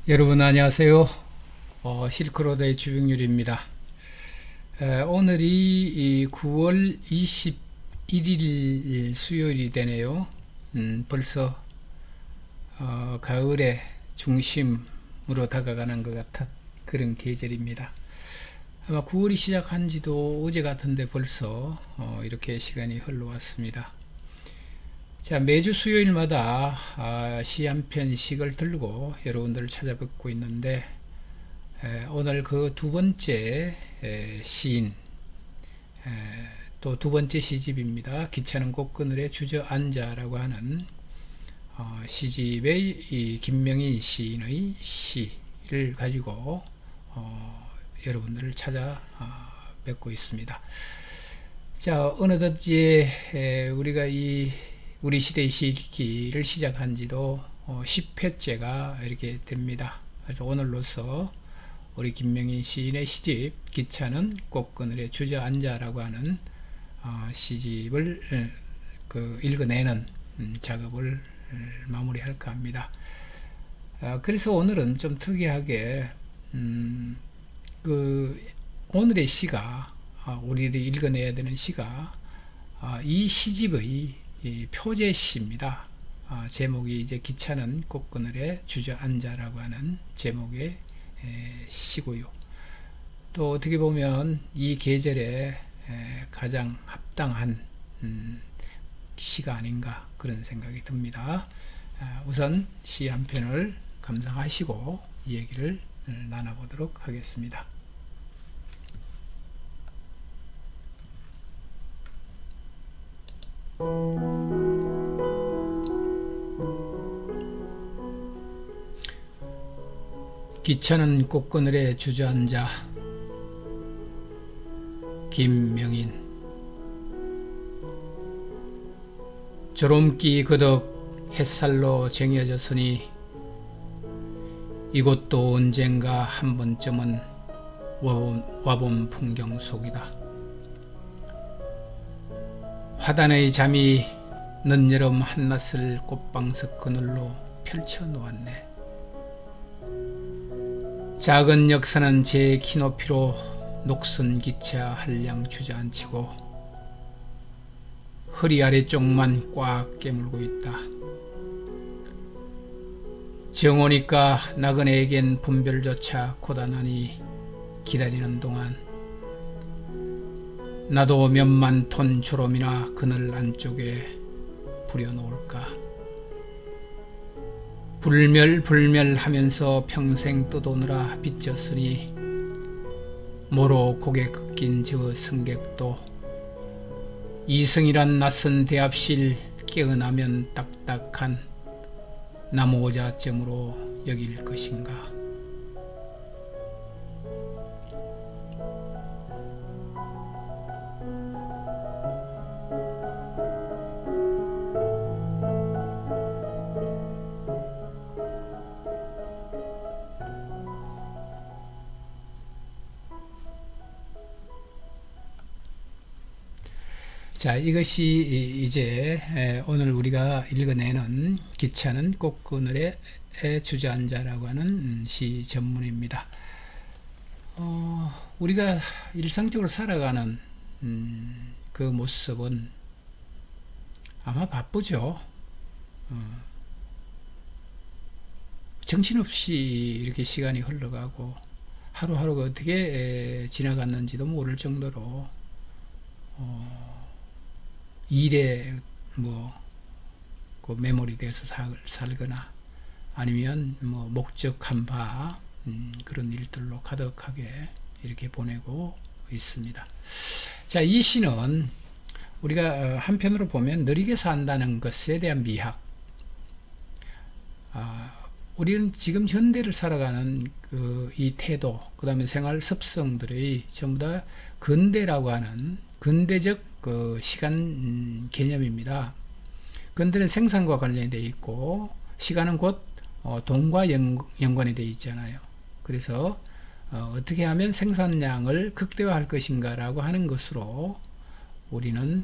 여러분 안녕하세요. 실크로드의 주병률입니다. 오늘이 9월 21일 수요일이 되네요. 벌써 가을의 중심으로 다가가는 것 같은 그런 계절입니다. 아마 9월이 시작한 지도 어제 같은데 벌써 이렇게 시간이 흘러왔습니다. 자, 매주 수요일마다 시 한 편씩을 들고 여러분들을 찾아뵙고 있는데, 오늘 그 두 번째 시인, 또 두 번째 시집입니다. 기차는 꽃그늘에 주저앉아라고 하는 시집의 이 김명인 시인의 시를 가지고 여러분들을 찾아뵙고 있습니다. 자, 어느덧 이제 우리가 우리 시대의 시기를 시작한 지도 10회째가 이렇게 됩니다. 그래서 오늘로서 우리 김명인 시인의 시집 기차는 꽃그늘에 주저앉아라고 하는 시집을 읽어내는 작업을 마무리할까 합니다. 그래서 오늘은 좀 특이하게 오늘의 시가 우리들이 읽어내야 되는 시가 이 시집의 표제시입니다. 제목이 이제 기차는 꽃그늘에 주저앉아라고 하는 제목의 시고요. 또 어떻게 보면 이 계절에 가장 합당한 시가 아닌가 그런 생각이 듭니다. 우선 시 한 편을 감상하시고 이 얘기를 나눠보도록 하겠습니다. 기차는 꽃그늘에 주저앉아. 김명인. 졸음기 그덕 햇살로 쟁여졌으니 이곳도 언젠가 한 번쯤은 와본 풍경 속이다. 화단의 잠이 늦여름 한낮을 꽃방석 그늘로 펼쳐 놓았네. 작은 역사는 제 키높이로 녹슨 기차 한량 주저앉히고 허리 아래쪽만 꽉 깨물고 있다. 정오니까 나그네에겐 분별조차 고단하니 기다리는 동안 나도 몇만 톤 졸음이나 그늘 안쪽에 부려놓을까. 불멸불멸하면서 평생 떠도느라 빚졌으니 모로 고개 꺾인 저 승객도 이승이란 낯선 대합실 깨어나면 딱딱한 나무오자점으로 여길 것인가. 자, 이것이 이제 오늘 우리가 읽어내는 기차는 꽃그늘에 주저앉아라고 하는 시 전문입니다. 우리가 일상적으로 살아가는 그 모습은 아마 바쁘죠. 정신없이 이렇게 시간이 흘러가고 하루하루가 어떻게 지나갔는지도 모를 정도로 일에 그 메모리 돼서 살거나 아니면 목적한 바 그런 일들로 가득하게 이렇게 보내고 있습니다. 자, 이 시는 우리가 한편으로 보면 느리게 산다는 것에 대한 미학, 우리는 지금 현대를 살아가는 이 태도, 그 다음에 생활 습성들이 전부 다 근대라고 하는 근대적 시간 개념입니다. 근대는 생산과 관련되어 있고 시간은 곧 돈과 연관이 되어 있잖아요. 그래서 어떻게 하면 생산량을 극대화할 것인가 라고 하는 것으로 우리는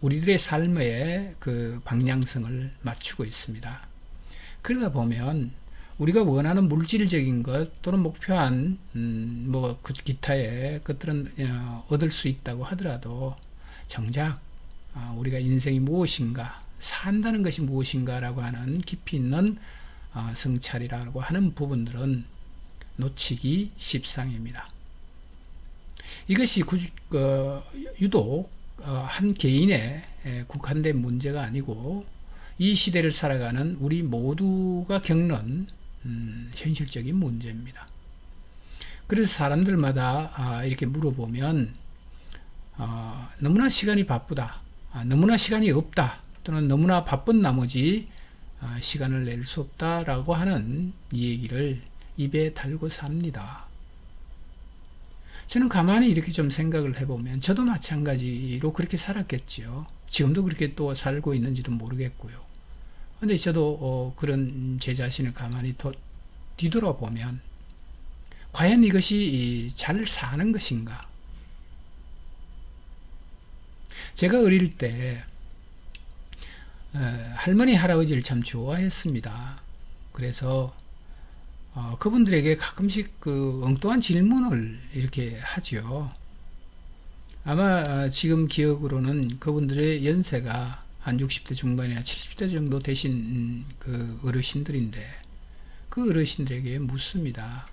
우리들의 삶의 그 방향성을 맞추고 있습니다. 그러다 보면 우리가 원하는 물질적인 것 또는 목표한 그 기타의 것들은 얻을 수 있다고 하더라도 정작 우리가 인생이 무엇인가, 산다는 것이 무엇인가라고 하는 깊이 있는 성찰이라고 하는 부분들은 놓치기 십상입니다. 이것이 유독 한 개인에 국한된 문제가 아니고 이 시대를 살아가는 우리 모두가 겪는 현실적인 문제입니다. 그래서 사람들마다 이렇게 물어보면 너무나 시간이 바쁘다, 너무나 시간이 없다, 또는 너무나 바쁜 나머지 시간을 낼 수 없다라고 하는 이 얘기를 입에 달고 삽니다. 저는 가만히 이렇게 좀 생각을 해보면 저도 마찬가지로 그렇게 살았겠지요. 지금도 그렇게 또 살고 있는지도 모르겠고요. 근데 저도 그런 제 자신을 가만히 뒤돌아보면 과연 이것이 잘 사는 것인가? 제가 어릴 때 할머니 할아버지를 참 좋아했습니다. 그래서 그분들에게 가끔씩 그 엉뚱한 질문을 이렇게 하죠. 아마 지금 기억으로는 그분들의 연세가 한 60대 중반이나 70대 정도 되신 그 어르신들인데 그 어르신들에게 묻습니다.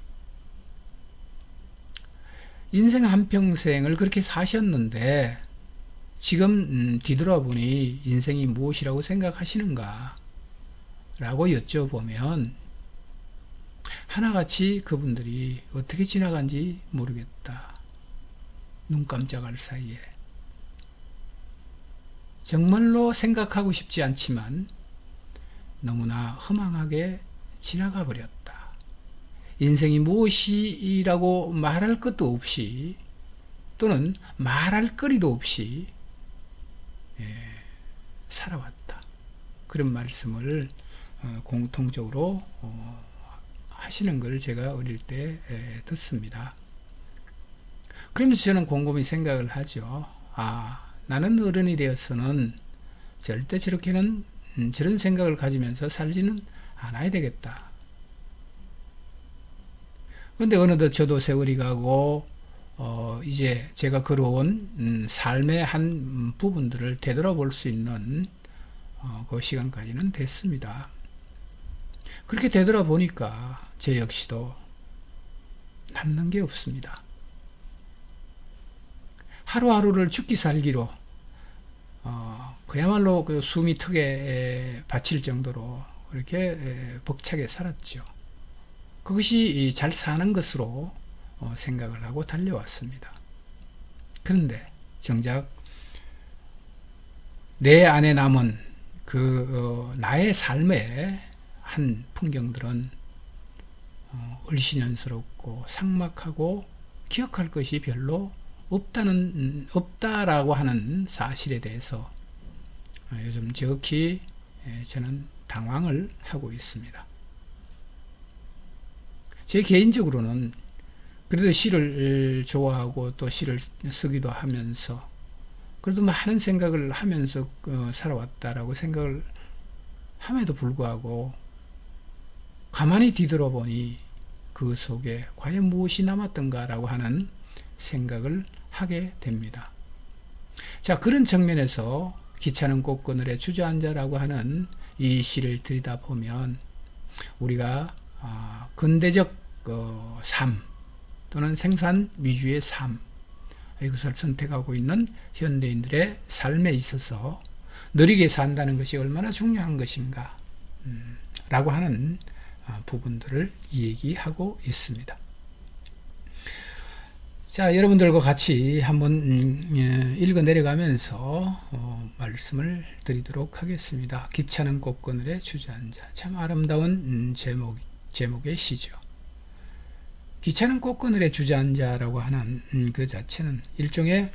인생 한평생을 그렇게 사셨는데 지금 뒤돌아보니 인생이 무엇이라고 생각하시는가? 라고 여쭤보면 하나같이 그분들이 어떻게 지나간지 모르겠다. 눈 깜짝할 사이에. 정말로 생각하고 싶지 않지만 너무나 허망하게 지나가 버렸다. 인생이 무엇이라고 말할 것도 없이 또는 말할 거리도 없이 살아왔다. 그런 말씀을 공통적으로 하시는 걸 제가 어릴 때 듣습니다. 그러면서 저는 곰곰이 생각을 하죠. 나는 어른이 되어서는 절대 저렇게는 저런 생각을 가지면서 살지는 않아야 되겠다. 그런데 어느덧 저도 세월이 가고 이제 제가 걸어온 삶의 한 부분들을 되돌아볼 수 있는 그 시간까지는 됐습니다. 그렇게 되돌아보니까 저 역시도 남는 게 없습니다. 하루하루를 죽기 살기로 그야말로 그 숨이 턱에 받칠 정도로 이렇게 벅차게 살았죠. 그것이 잘 사는 것으로 생각을 하고 달려왔습니다. 그런데 정작 내 안에 남은 나의 삶의 한 풍경들은 을신연스럽고 삭막하고 기억할 것이 별로 없다라고 하는 사실에 대해서 요즘 지극히 저는 당황을 하고 있습니다. 제 개인적으로는 그래도 시를 좋아하고 또 시를 쓰기도 하면서 그래도 많은 생각을 하면서 살아왔다라고 생각을 함에도 불구하고 가만히 뒤돌아보니 그 속에 과연 무엇이 남았던가라고 하는 생각을 하게 됩니다. 자, 그런 측면에서 귀찮은 꽃그늘에 주저앉아라고 하는 이 시를 들여다보면 우리가 근대적 삶 또는 생산 위주의 삶, 이것을 선택하고 있는 현대인들의 삶에 있어서 느리게 산다는 것이 얼마나 중요한 것인가 라고 하는 부분들을 얘기하고 있습니다. 자, 여러분들과 같이 한번 읽어 내려가면서 말씀을 드리도록 하겠습니다. 귀찮은 꽃그늘에 주저앉아. 참 아름다운 제목의 시죠. 귀찮은 꽃그늘에 주저앉아라고 하는 그 자체는 일종의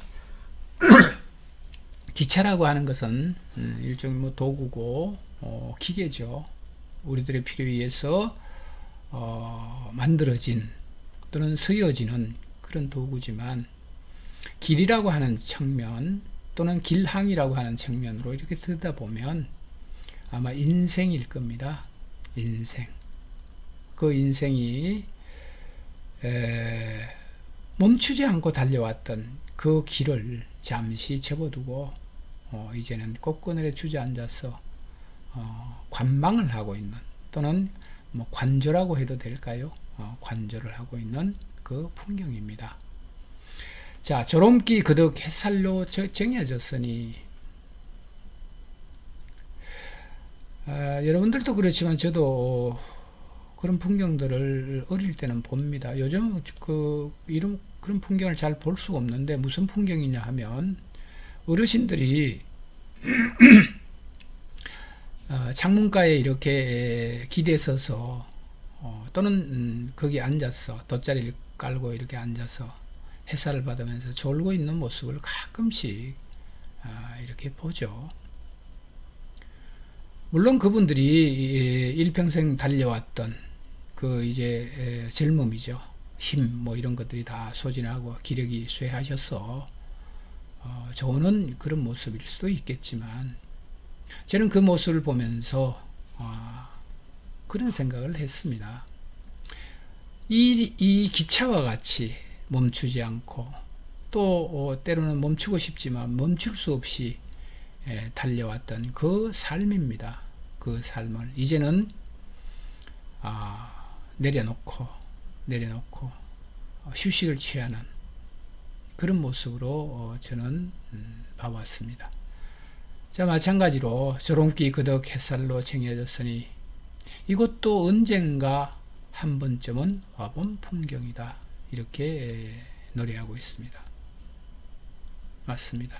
기차라고 하는 것은 일종의 도구고 기계죠. 우리들의 필요에 의해서 만들어진 또는 쓰여지는 그런 도구지만 길이라고 하는 측면 또는 길항이라고 하는 측면으로 이렇게 듣다 보면 아마 인생일 겁니다. 인생. 그 인생이 멈추지 않고 달려왔던 그 길을 잠시 접어두고 이제는 꽃그늘에 주저앉아서 관망을 하고 있는, 또는 뭐 관조라고 해도 될까요? 관조를 하고 있는 그 풍경입니다. 자, 조롱기 그득 햇살로 정해졌으니, 여러분들도 그렇지만 저도 그런 풍경들을 어릴 때는 봅니다. 요즘 그런 풍경을 잘 볼 수가 없는데, 무슨 풍경이냐 하면 어르신들이 창문가에 이렇게 기대 서서 또는 거기 앉아서 돗자리를 깔고 이렇게 앉아서 햇살을 받으면서 졸고 있는 모습을 가끔씩 이렇게 보죠. 물론 그분들이 일평생 달려왔던 그 이제 젊음이죠. 힘 뭐 이런 것들이 다 소진하고 기력이 쇠하셔서 좋은 그런 모습일 수도 있겠지만, 저는 그 모습을 보면서 그런 생각을 했습니다. 이 기차와 같이 멈추지 않고, 또 때로는 멈추고 싶지만 멈출 수 없이 달려왔던 그 삶입니다. 그 삶을 이제는 내려놓고 휴식을 취하는 그런 모습으로 저는 봐왔습니다. 자, 마찬가지로 조롱기 그득 햇살로 쟁여졌으니 이것도 언젠가 한 번쯤은 와본 풍경이다, 이렇게 노래하고 있습니다. 맞습니다.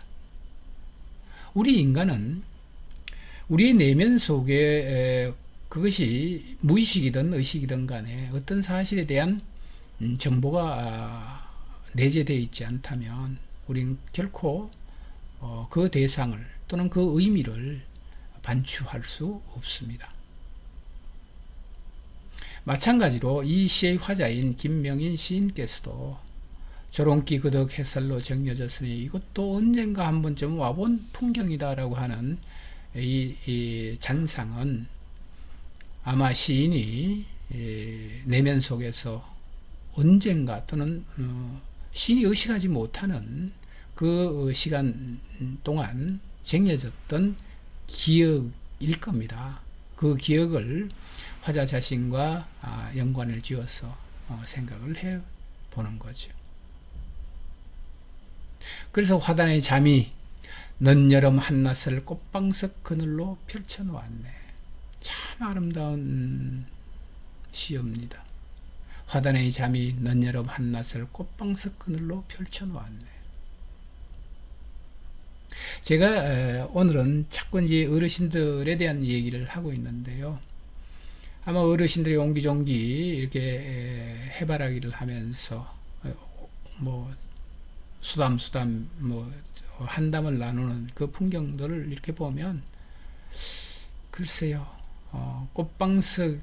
우리 인간은 우리의 내면 속에 그것이 무의식이든 의식이든 간에 어떤 사실에 대한 정보가 내재되어 있지 않다면 우리는 결코 그 대상을 또는 그 의미를 반추할 수 없습니다. 마찬가지로 이 시의 화자인 김명인 시인께서도 조롱기 그득 햇살로 정겨졌으니 이것도 언젠가 한 번쯤 와본 풍경이다라고 하는 이 잔상은 아마 시인이 내면 속에서 언젠가 또는 시인이 의식하지 못하는 그 시간 동안 쟁여졌던 기억일 겁니다. 그 기억을 화자 자신과 연관을 지어서 생각을 해 보는 거죠. 그래서 화단의 잠이 늦여름 한낮을 꽃방석 그늘로 펼쳐놓았네. 참 아름다운 시입니다. 화단의 잠이 늦여름 한낮을 꽃방석 그늘로 펼쳐놓았네. 제가 오늘은 자꾸 이제 어르신들에 대한 얘기를 하고 있는데요. 아마 어르신들이 옹기종기 이렇게 해바라기를 하면서 뭐 수담 뭐 한담을 나누는 그 풍경들을 이렇게 보면 글쎄요, 꽃방석을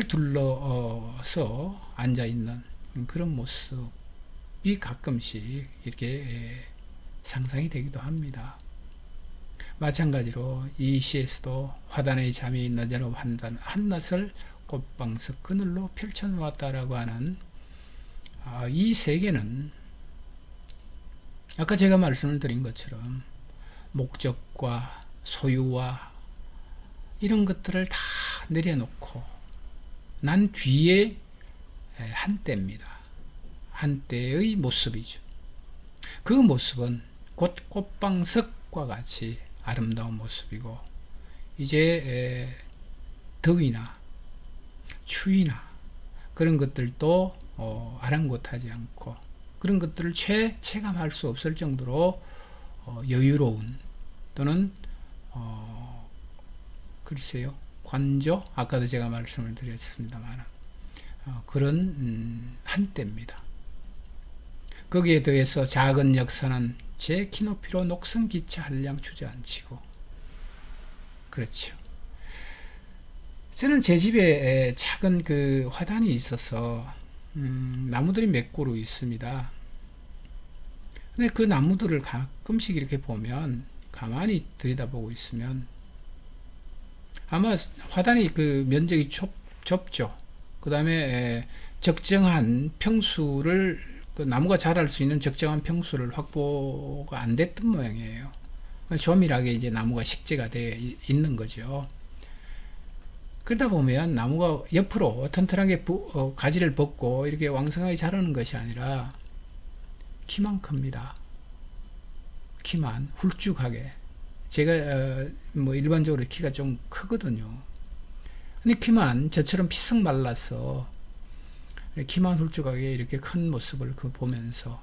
둘러서 앉아 있는 그런 모습이 가끔씩 이렇게 상상이 되기도 합니다. 마찬가지로 이 시에서도 화단의 잠이 늦어놓은 한낮을 꽃방석 그늘로 펼쳐놓았다라고 하는 이 세계는 아까 제가 말씀을 드린 것처럼 목적과 소유와 이런 것들을 다 내려놓고 난 뒤에 한때입니다. 한때의 모습이죠. 그 모습은 곧 꽃방석과 같이 아름다운 모습이고, 이제 더위나 추위나 그런 것들도 아랑곳하지 않고 그런 것들을 체감할 수 없을 정도로 여유로운, 또는 글쎄요, 관조, 아까도 제가 말씀을 드렸습니다만 그런 한때입니다. 거기에 더해서 작은 역사는 제 키높이로 녹슨 기차 한량 주저앉히고, 그렇죠. 저는 제 집에 작은 그 화단이 있어서 나무들이 몇 그루 있습니다. 근데 그 나무들을 가끔씩 이렇게 보면, 가만히 들여다보고 있으면 아마 화단이 그 면적이 좁죠. 그 다음에 적정한 평수를, 그 나무가 자랄 수 있는 적정한 평수를 확보가 안 됐던 모양이에요. 조밀하게 이제 나무가 식재가 되어 있는 거죠. 그러다 보면 나무가 옆으로 튼튼하게 가지를 벗고 이렇게 왕성하게 자라는 것이 아니라 키만 큽니다. 키만 훌쭉하게. 제가 뭐 일반적으로 키가 좀 크거든요. 근데 키만 저처럼 피썩 말라서 키만 훌쭉하게 이렇게 큰 모습을 보면서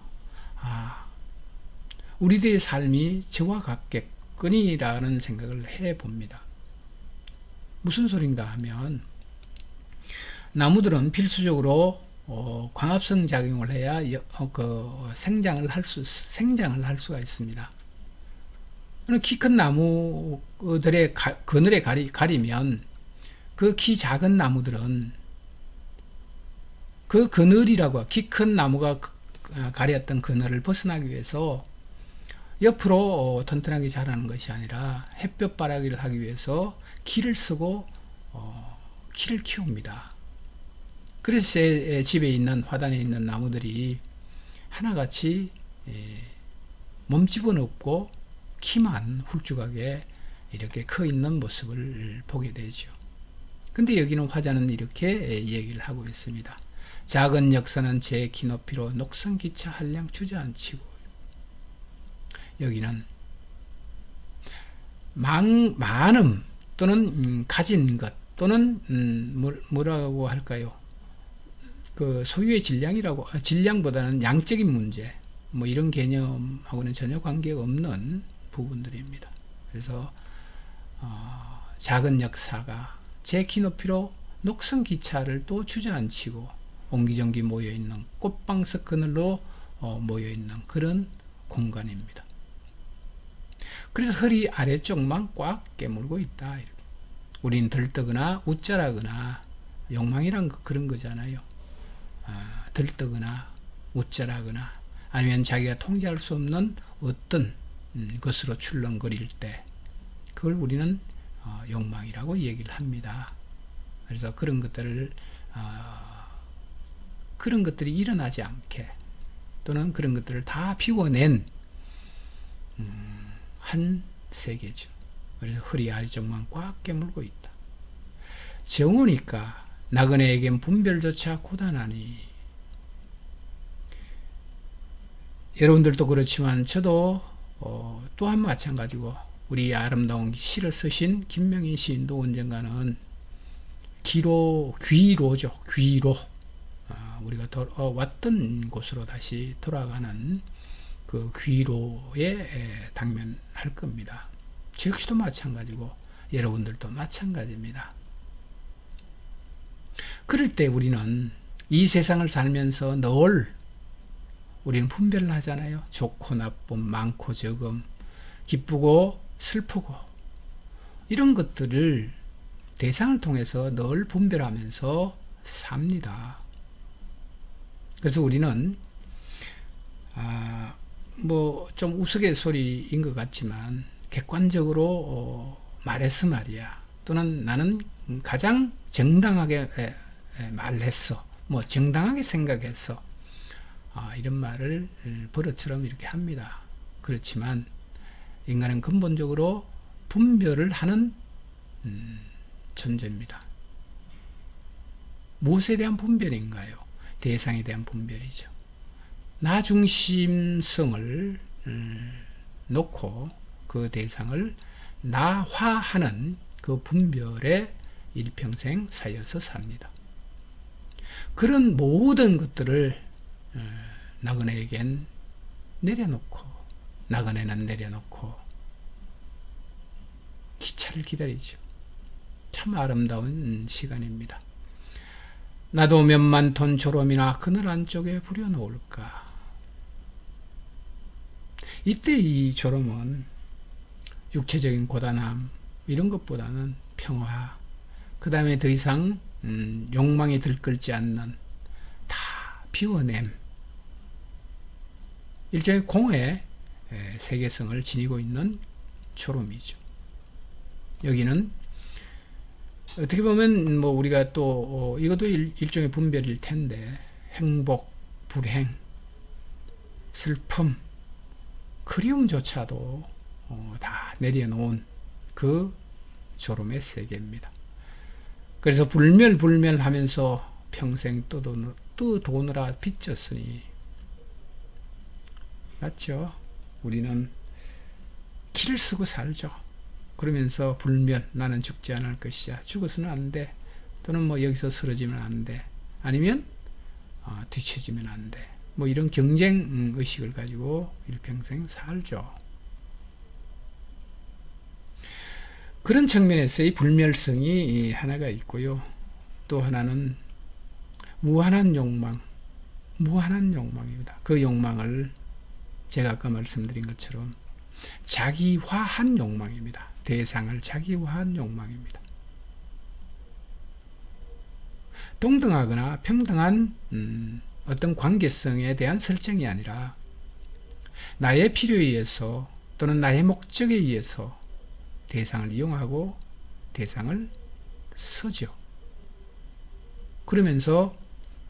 우리들의 삶이 저와 같겠거니라는 생각을 해봅니다. 무슨 소린가 하면 나무들은 필수적으로 광합성 작용을 해야 생장을 할 수가 있습니다. 키 큰 나무들의 그늘에 가리면 그 키 작은 나무들은 그 그늘이라고, 키 큰 나무가 가렸던 그늘을 벗어나기 위해서 옆으로 튼튼하게 자라는 것이 아니라 햇볕 발하기를 하기 위해서 키를 쓰고 키를 키웁니다. 그래서 제 집에 있는 화단에 있는 나무들이 하나같이 몸집은 없고 키만 훌쭉하게 이렇게 커 있는 모습을 보게 되죠. 근데 여기는 화자는 이렇게 얘기를 하고 있습니다. 작은 역사는 제 키 높이로 녹선기차 한량 주저앉히고, 여기는 많음 또는 가진 것 또는 뭐라고 할까요? 그 소유의 질량보다는 양적인 문제, 뭐 이런 개념하고는 전혀 관계없는 부분들입니다. 그래서 작은 역사가 제 키 높이로 녹슨 기차를 또 주저앉히고 옹기종기 모여있는 꽃방석 그늘로 모여있는 그런 공간입니다. 그래서 허리 아래쪽만 꽉 깨물고 있다. 이렇게. 우린 들뜨거나 웃자라거나, 욕망이란 그런 거잖아요. 들뜨거나 웃자라거나 아니면 자기가 통제할 수 없는 어떤 것으로 출렁거릴 때 그걸 우리는 욕망이라고 얘기를 합니다. 그래서 그런 것들이 일어나지 않게, 또는 그런 것들을 다 비워낸 한 세계죠. 그래서 허리 아래쪽만 꽉 깨물고 있다. 정오니까 나그네에겐 분별조차 고단하니. 여러분들도 그렇지만 저도 또한 마찬가지고, 우리 아름다운 시를 쓰신 김명인 시인도 언젠가는 귀로죠. 귀로. 우리가 왔던 곳으로 다시 돌아가는 그 귀로에 당면할 겁니다. 저 역시도 마찬가지고 여러분들도 마찬가지입니다. 그럴 때 우리는 이 세상을 살면서 늘 우리는 분별을 하잖아요. 좋고 나쁨, 많고 적음, 기쁘고 슬프고, 이런 것들을 대상을 통해서 늘 분별하면서 삽니다. 그래서 우리는 뭐 좀 우스갯소리인 것 같지만 객관적으로 말해서 말이야, 또는 나는 가장 정당하게 말했어, 뭐 정당하게 생각했어, 이런 말을 버릇처럼 이렇게 합니다. 그렇지만 인간은 근본적으로 분별을 하는 존재입니다. 무엇에 대한 분별인가요? 대상에 대한 분별이죠. 나 중심성을 놓고 그 대상을 나화하는 그 분별에 일평생 사여서 삽니다. 그런 모든 것들을 나그네에겐 내려놓고, 나그네는 내려놓고 기차를 기다리죠. 참 아름다운 시간입니다. 나도 몇만 톤 조롬이나 그늘 안쪽에 부려놓을까. 이때 이 조롬은 육체적인 고단함 이런 것보다는 평화, 그 다음에 더 이상 욕망이 들끓지 않는, 다 비워냄, 일종의 공의 세계성을 지니고 있는 조롬이죠. 여기는 어떻게 보면 뭐 우리가 또 이것도 일종의 분별일 텐데 행복, 불행, 슬픔, 그리움조차도 다 내려놓은 그 졸음의 세계입니다. 그래서 불멸하면서 평생 떠도느라 빚졌으니, 맞죠? 우리는 길을 쓰고 살죠. 그러면서 불멸, 나는 죽지 않을 것이야, 죽어서는 안 돼, 또는 뭐 여기서 쓰러지면 안 돼, 아니면 뒤처지면 안 돼, 뭐 이런 경쟁 의식을 가지고 일평생 살죠. 그런 측면에서 이 불멸성이 하나가 있고요. 또 하나는 무한한 욕망입니다. 그 욕망을 제가 아까 말씀드린 것처럼 자기화한 욕망입니다. 대상을 자기화한 욕망입니다. 동등하거나 평등한 어떤 관계성에 대한 설정이 아니라 나의 필요에 의해서 또는 나의 목적에 의해서 대상을 이용하고 대상을 쓰죠. 그러면서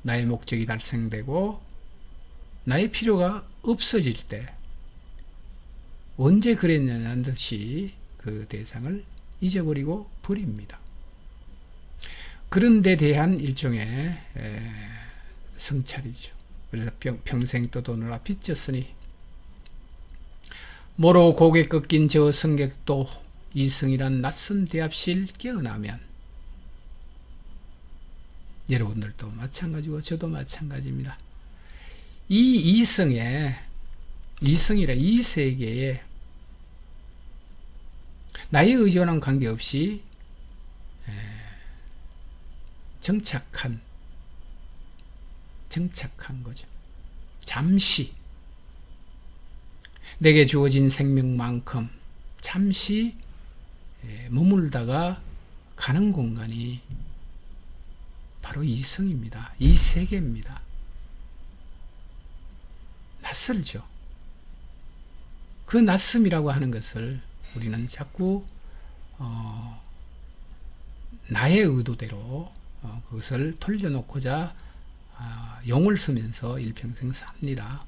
나의 목적이 달성되고 나의 필요가 없어질 때 언제 그랬냐는 듯이 그 대상을 잊어버리고 버립니다. 그런 데 대한 일종의 성찰이죠. 그래서 평생 떠도느라 빚졌으니 모로 고개 꺾인 저 성객도 이성이란 낯선 대합실 깨어나면, 여러분들도 마찬가지고 저도 마찬가지입니다. 이 이성이라 이 세계에 나의 의존한 관계없이 정착한 거죠. 잠시 내게 주어진 생명만큼 잠시 머물다가 가는 공간이 바로 이성입니다. 이 세계입니다. 낯설죠. 그 낯섦이라고 하는 것을 우리는 자꾸 나의 의도대로 그것을 돌려놓고자 용을 쓰면서 일평생 삽니다.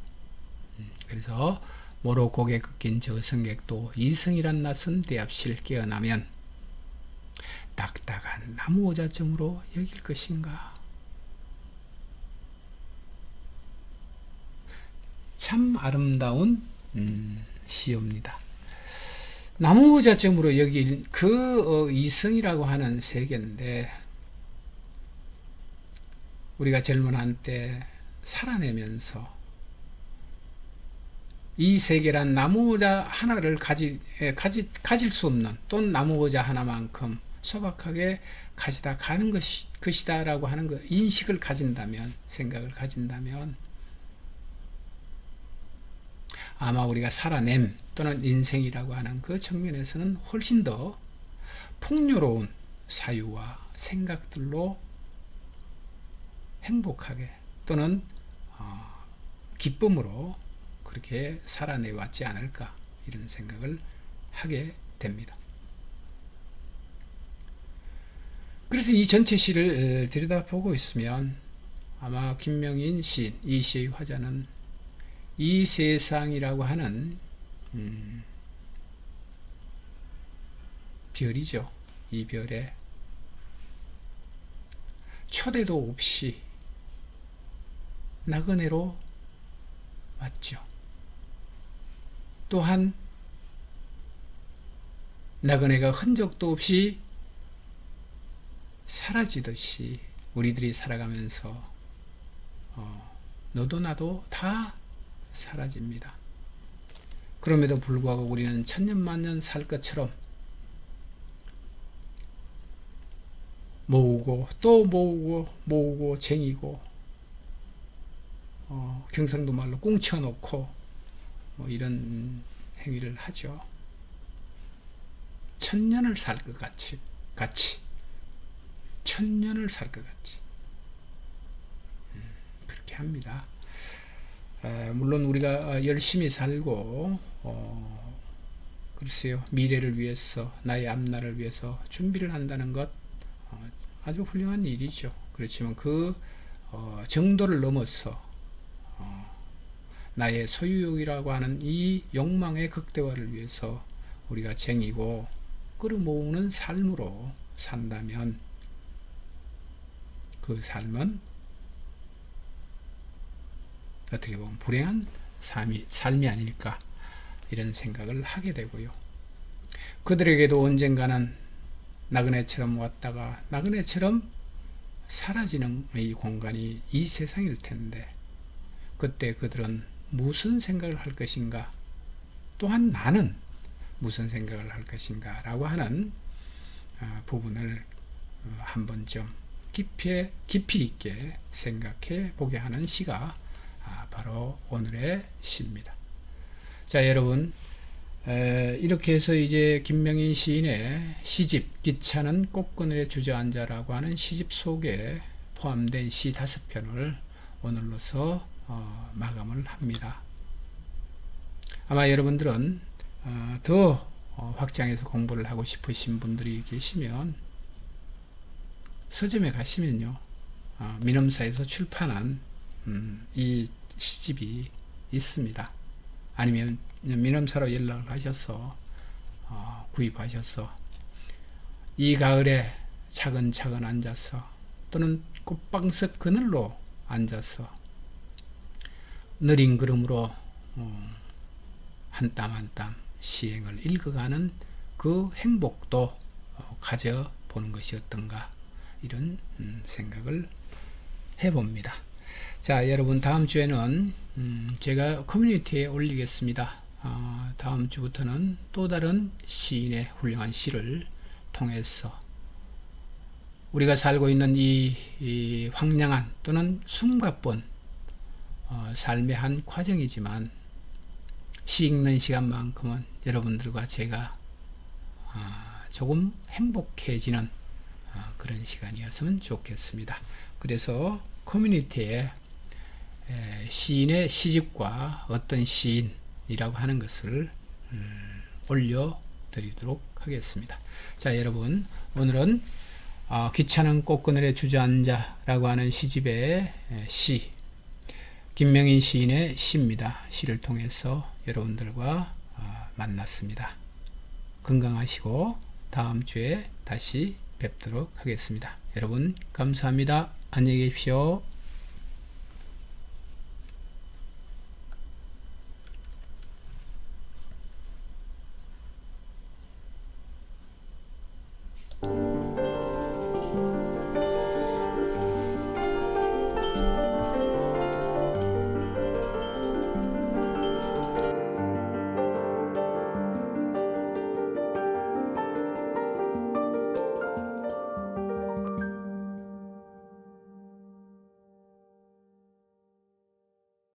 그래서 모로 고개 꺾인 저 성객도 이성이란 낯선 대합실 깨어나면 딱딱한 나무오자증으로 여길 것인가. 참 아름다운 시입니다. 나무오자증으로 여길 그 이성이라고 하는 세계인데, 우리가 젊은 한때 살아내면서 이 세계란 나무오자 하나를 가질 수 없는, 또는 나무오자 하나만큼 소박하게 가지다 가는 것이다 라고 하는 그 인식을 가진다면, 생각을 가진다면 아마 우리가 살아냄 또는 인생이라고 하는 그 측면에서는 훨씬 더 풍요로운 사유와 생각들로 행복하게 또는 기쁨으로 그렇게 살아내왔지 않을까, 이런 생각을 하게 됩니다. 그래서 이 전체 시를 들여다보고 있으면 아마 김명인 시인, 이 시의 화자는 이 세상이라고 하는 별이죠. 이 별에 초대도 없이 나그네로 왔죠. 또한 나그네가 흔적도 없이 사라지듯이 우리들이 살아가면서 너도 나도 다 사라집니다. 그럼에도 불구하고 우리는 천년만년 살 것처럼 모으고 또 모으고 쟁이고 경상도 말로 꽁쳐놓고 뭐 이런 행위를 하죠. 천년을 살 것 같이 천년을 살 것 같이 그렇게 합니다. 물론 우리가 열심히 살고 글쎄요, 미래를 위해서, 나의 앞날을 위해서 준비를 한다는 것 아주 훌륭한 일이죠. 그렇지만 그 정도를 넘어서 나의 소유욕이라고 하는 이 욕망의 극대화를 위해서 우리가 쟁이고 끌어모으는 삶으로 산다면 그 삶은 어떻게 보면 불행한 삶이 아닐까, 이런 생각을 하게 되고요. 그들에게도 언젠가는 나그네처럼 왔다가 나그네처럼 사라지는 이 공간이 이 세상일 텐데, 그때 그들은 무슨 생각을 할 것인가, 또한 나는 무슨 생각을 할 것인가 라고 하는 부분을 한번 좀 깊이 있게 생각해 보게 하는 시가 바로 오늘의 시입니다. 자, 여러분, 이렇게 해서 이제 김명인 시인의 시집 귀찮은 꽃그늘에 주저앉아라고 하는 시집 속에 포함된 시 5편을 오늘로서 마감을 합니다. 아마 여러분들은 더 확장해서 공부를 하고 싶으신 분들이 계시면 서점에 가시면요, 민음사에서 출판한 이 시집이 있습니다. 아니면 민음사로 연락을 하셔서 구입하셔서 이 가을에 차근차근 앉아서, 또는 꽃방석 그늘로 앉아서 느린 걸음으로 한 땀 한 땀 시행을 읽어가는 그 행복도 가져보는 것이 어떤가, 이런 생각을 해봅니다. 자, 여러분, 다음 주에는 제가 커뮤니티에 올리겠습니다. 다음 주부터는 또 다른 시인의 훌륭한 시를 통해서 우리가 살고 있는 이 황량한 또는 숨가쁜 삶의 한 과정이지만, 시 읽는 시간만큼은 여러분들과 제가 조금 행복해지는 그런 시간이었으면 좋겠습니다. 그래서 커뮤니티에 시인의 시집과 어떤 시인이라고 하는 것을 올려드리도록 하겠습니다. 자, 여러분, 오늘은 귀찮은 꽃그늘에 주저앉아 라고 하는 시집의 시, 김명인 시인의 시입니다. 시를 통해서 여러분들과 만났습니다. 건강하시고 다음 주에 다시 뵙도록 하겠습니다. 여러분, 감사합니다. 안녕히 계십시오.